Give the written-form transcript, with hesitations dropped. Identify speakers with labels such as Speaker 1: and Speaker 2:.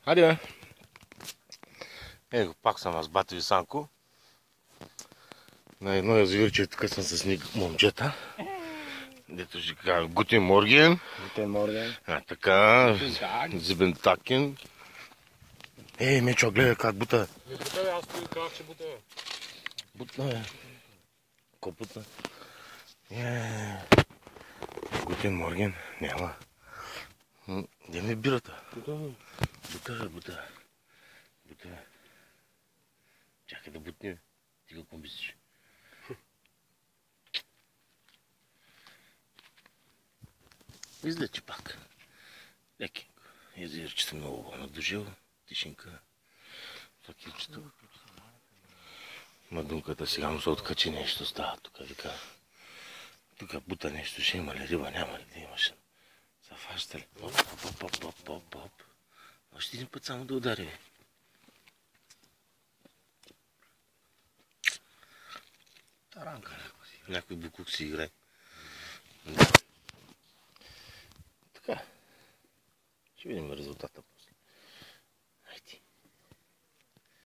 Speaker 1: Хайде, бе. Его, пак съм аз, бати Висанко. На едно язовирче тук съм с момчета. Дето ще кажа Гутен Морген.
Speaker 2: Гутен Морген.
Speaker 1: Така, Зибентакен. Мечо, гледай как бута.
Speaker 3: Не бута, бе, аз той казах, че бута, бе.
Speaker 1: Бутна, бе. Ко бутна? Гутен Морген, няма. Де ми е бирата? Бута. Бута. Чакай да бутне. Ти какво мислиш? Излече пак. Леки. Язовирчето много надушил. Тишинка. Факилчето. Мадунката сега му се откачи нещо става тук. Вика. Тук бута нещо ще има ли риба? Няма ли да имаш? Зафаща ли? Оп. Още един път само да удари, бе. Таранка някаква си. Някой букук си играе. Да. Така. Ще видим резултата после.